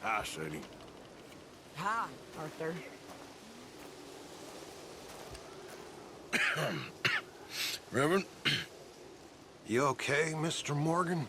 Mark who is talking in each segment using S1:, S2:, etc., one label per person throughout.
S1: Hi, Sadie.
S2: Hi, Arthur.
S1: Reverend?
S3: You okay, Mr. Morgan?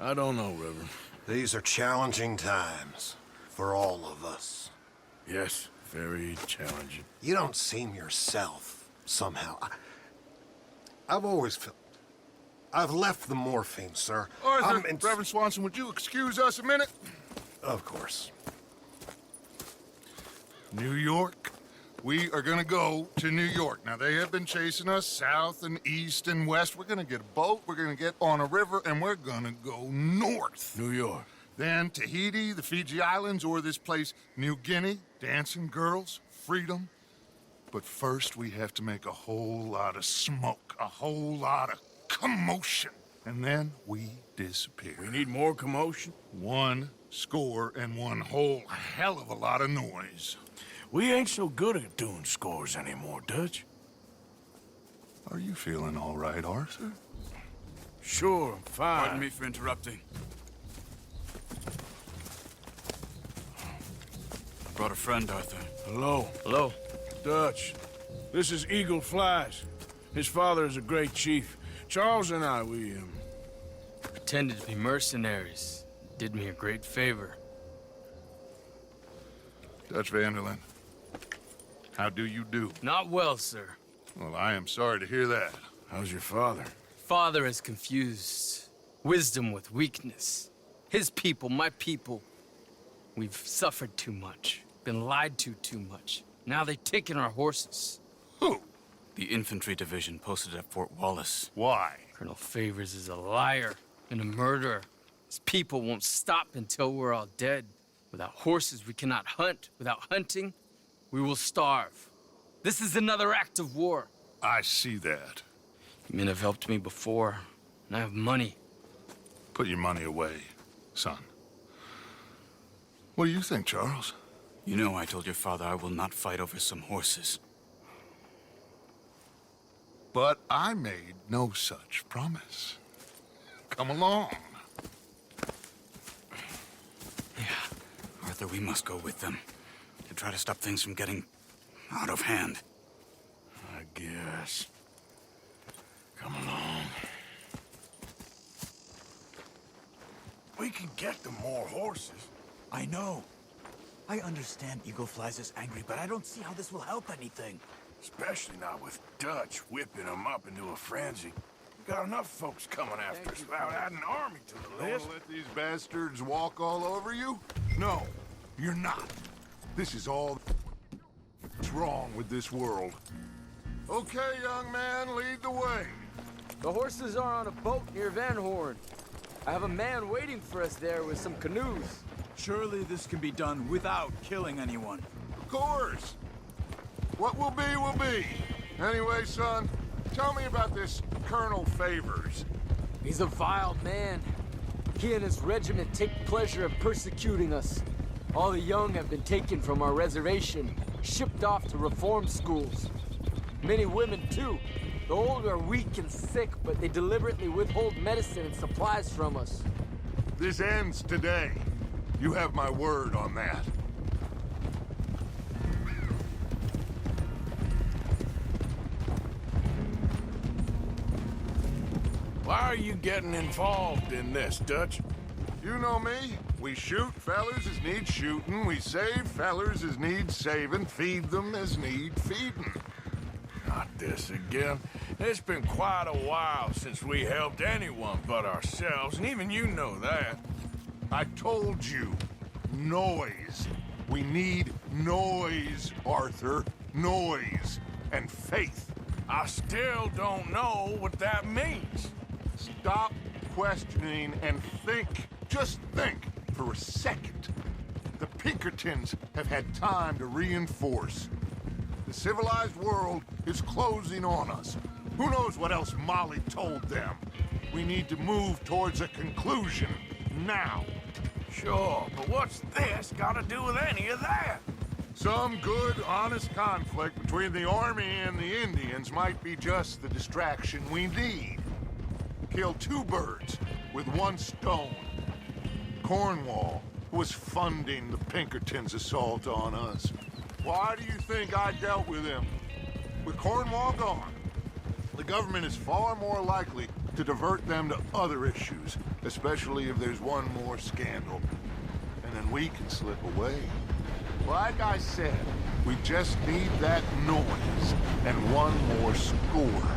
S1: I don't know, Reverend.
S3: These are challenging times for all of us.
S1: Yes, very challenging.
S3: You don't seem yourself, somehow. I've always felt... I've left the morphine, sir.
S4: Arthur, Reverend Swanson, would you excuse us a minute?
S3: Of course.
S4: New York. We are gonna go to New York. Now, they have been chasing us south and east and west. We're gonna get a boat, we're gonna get on a river, and we're gonna go north.
S1: New York.
S4: Then Tahiti, the Fiji Islands, or this place, New Guinea, dancing girls, freedom. But first, we have to make a whole lot of smoke, a whole lot of commotion. And then we disappear.
S1: We need more commotion?
S4: 1 score and 1 whole hell of a lot of noise.
S1: We ain't so good at doing scores anymore, Dutch.
S4: Are you feeling all right, Arthur?
S1: Sure, I'm fine.
S5: Pardon me for interrupting. I brought a friend, Arthur.
S1: Hello.
S5: Hello.
S1: Dutch. This is Eagle Flies. His father is a great chief. Charles and I, we
S5: Pretended to be mercenaries. Did me a great favor.
S4: Dutch Vanderlyn, how do you do?
S5: Not well, sir.
S4: Well, I am sorry to hear that.
S1: How's your father?
S5: Father has confused wisdom with weakness. His people, my people. We've suffered too much. Been lied to too much. Now they've taken our horses.
S4: Who?
S5: The infantry division posted at Fort Wallace.
S4: Why?
S5: Colonel Favors is a liar and a murderer. His people won't stop until we're all dead. Without horses, we cannot hunt. Without hunting, we will starve. This is another act of war.
S4: I see that.
S5: Men have helped me before, and I have money.
S4: Put your money away, son. What do you think, Charles?
S5: You know I told your father I will not fight over some horses.
S4: But I made no such promise. Come along.
S5: Yeah, Arthur, we must go with them to try to stop things from getting out of hand.
S1: I guess. Come along. We can get them more horses.
S6: I know. I understand Eagle Flies is angry, but I don't see how this will help anything.
S1: Especially not with Dutch whipping them up into a frenzy. We got enough folks coming after us without adding an army to the list.
S4: Let these bastards walk all over you? No, you're not. This is all that's wrong with this world. Okay, young man, lead the way.
S7: The horses are on a boat near Van Horn. I have a man waiting for us there with some canoes.
S6: Surely this can be done without killing anyone.
S4: Of course. What will be, will be. Anyway, son, tell me about this Colonel Favors.
S7: He's a vile man. He and his regiment take pleasure in persecuting us. All the young have been taken from our reservation, shipped off to reform schools. Many women, too. The old are weak and sick, but they deliberately withhold medicine and supplies from us.
S4: This ends today. You have my word on that.
S1: Why are you getting involved in this, Dutch?
S4: You know me. We shoot fellers as need shooting. We save fellers as need saving. Feed them as need feeding.
S1: Not this again. It's been quite a while since we helped anyone but ourselves, and even you know that.
S4: I told you. Noise. We need noise, Arthur. Noise. And faith.
S1: I still don't know what that means.
S4: Stop questioning and think. Just think for a second. The Pinkertons have had time to reinforce. The civilized world is closing on us. Who knows what else Molly told them? We need to move towards a conclusion now.
S1: Sure, but what's this got to do with any of that?
S4: Some good, honest conflict between the army and the Indians might be just the distraction we need. Kill 2 birds with 1 stone. Cornwall was funding the Pinkertons' assault on us. Why do you think I dealt with him? With Cornwall gone, the government is far more likely to divert them to other issues, especially if there's one more scandal. And then we can slip away. Like I said, we just need that noise and one more score.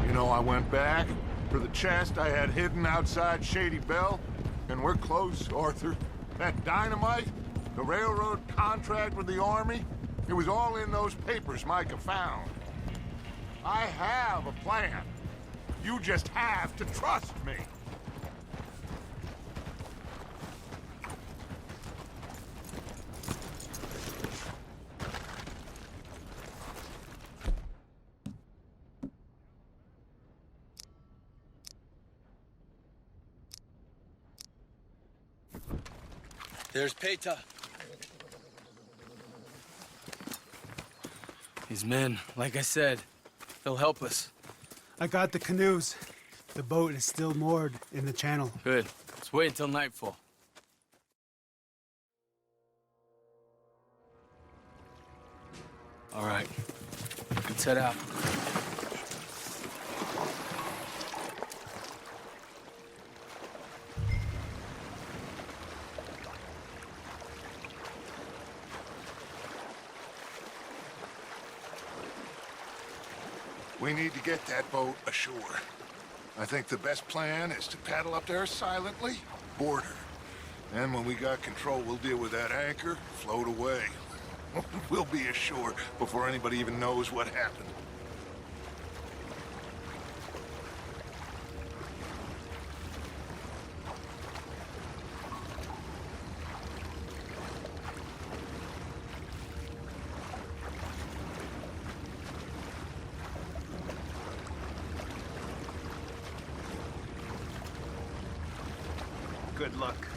S4: You know, I went back for the chest I had hidden outside Shady Belle, and we're close, Arthur. That dynamite, the railroad contract with the Army, it was all in those papers Micah found. I have a plan. You just have to trust me.
S5: There's Peta. These men, like I said, they'll help us.
S8: I got the canoes. The boat is still moored in the channel.
S5: Good. Let's wait until nightfall. All right. Let's head out.
S4: We need to get that boat ashore. I think the best plan is to paddle up there silently, board her. Then when we got control, we'll deal with that anchor, float away. We'll be ashore before anybody even knows what happened.
S3: Good luck.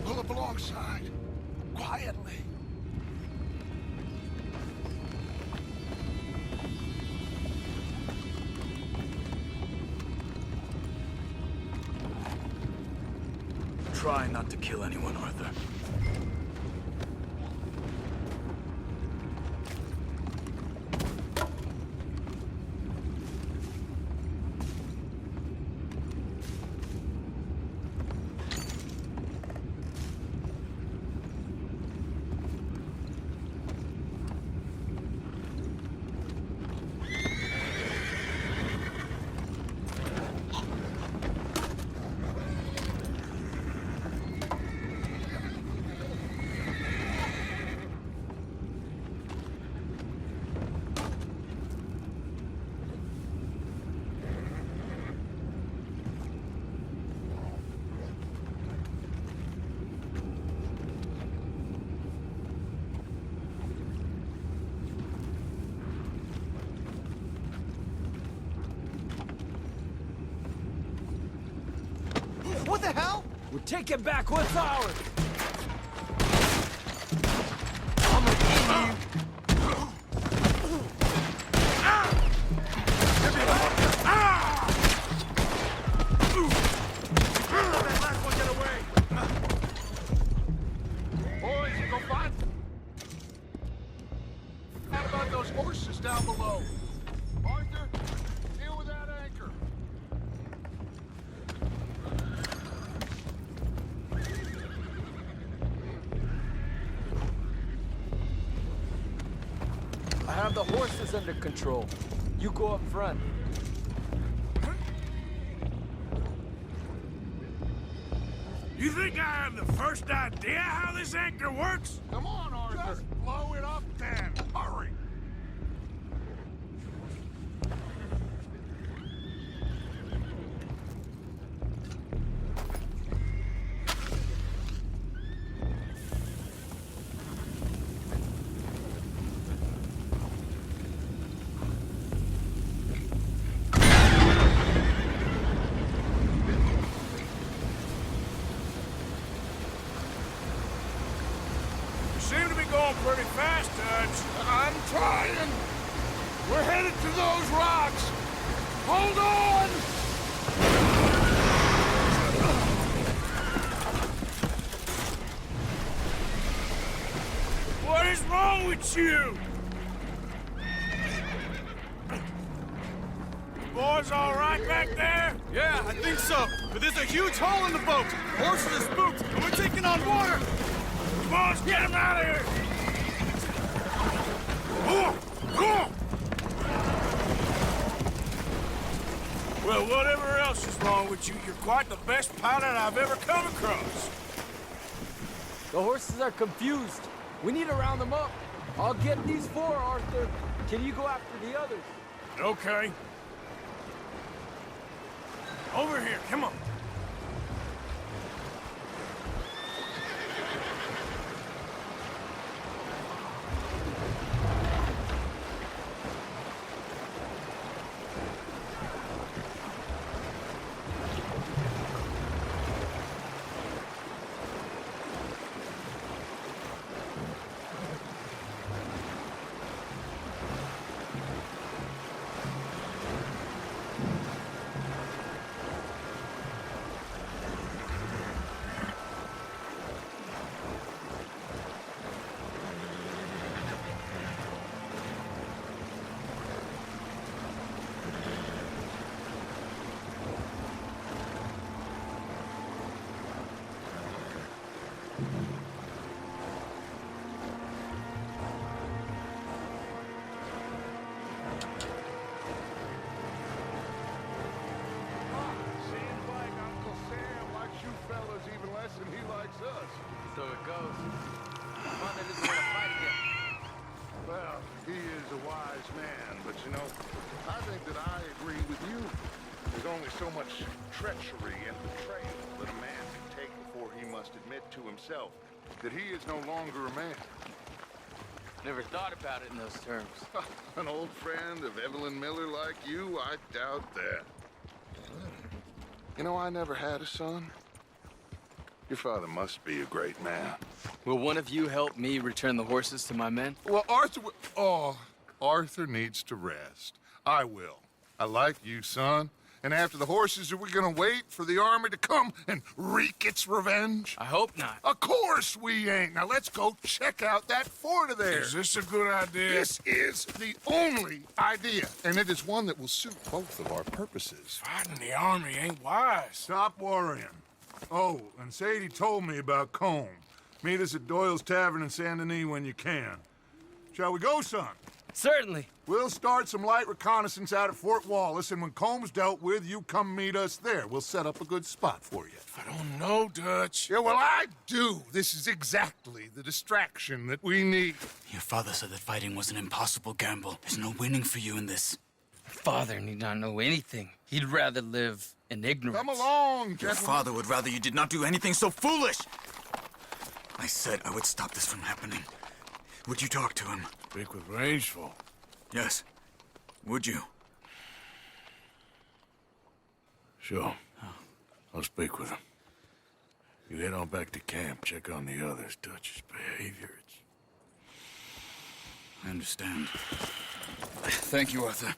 S4: Pull up alongside, quietly.
S6: Try not to kill anyone, Arthur.
S7: What the hell? We're taking back what's ours! I'm gonna eat you!
S4: Boys, go find... What about those horses down below? Arthur, deal with that anchor.
S7: I have the horses under control. You go up front.
S1: You think I have the first idea how this anchor works?
S4: Come on, Arthur. Just blow it up then. Hurry.
S1: pretty fast, Dutch.
S4: I'm trying. We're headed to those rocks. Hold on!
S1: What is wrong with you? Boys all right back there?
S6: Yeah, I think so. But there's a huge hole in the boat. Horses are spooked, and we're taking on water.
S1: Come on, let's get him out of here! Well, whatever else is wrong with you, you're quite the best pilot I've ever come across.
S7: The horses are confused. We need to round them up. I'll get these four, Arthur. Can you go after the others?
S1: Okay. Over here, come on.
S7: So it goes. One that doesn't want to fight again.
S4: Well, he is a wise man, but you know, I think that I agree with you. There's only so much treachery and betrayal that a man can take before he must admit to himself that he is no longer a man.
S7: Never thought about it in those terms.
S4: An old friend of Evelyn Miller like you, I doubt that. You know, I never had a son. Your father must be a great man.
S5: Will one of you help me return the horses to my men?
S4: Well, Arthur needs to rest. I will. I like you, son. And after the horses, are we gonna wait for the army to come and wreak its revenge?
S5: I hope not.
S4: Of course we ain't. Now let's go check out that fort of theirs.
S1: Is this a good idea?
S4: This is the only idea, and it is one that will suit both of our purposes.
S1: Fighting the army ain't wise.
S4: Stop worrying. Oh, and Sadie told me about Combe. Meet us at Doyle's Tavern in Saint Denis when you can. Shall we go, son?
S5: Certainly.
S4: We'll start some light reconnaissance out at Fort Wallace, and when Comb's dealt with, you come meet us there. We'll set up a good spot for you.
S1: I don't know, Dutch.
S4: Yeah, well, I do. This is exactly the distraction that we need.
S6: Your father said that fighting was an impossible gamble. There's no winning for you in this.
S5: Father need not know anything. He'd rather live in ignorance.
S4: Come along,
S6: Your
S4: gentlemen.
S6: father would rather you did not do anything so foolish. I said I would stop this from happening. Would you talk to him?
S1: Speak with Rangeful.
S6: Yes. Would you?
S1: Sure. I'll speak with him. You head on back to camp, check on the others. Dutch's behavior,
S6: I understand. Thank you, Arthur.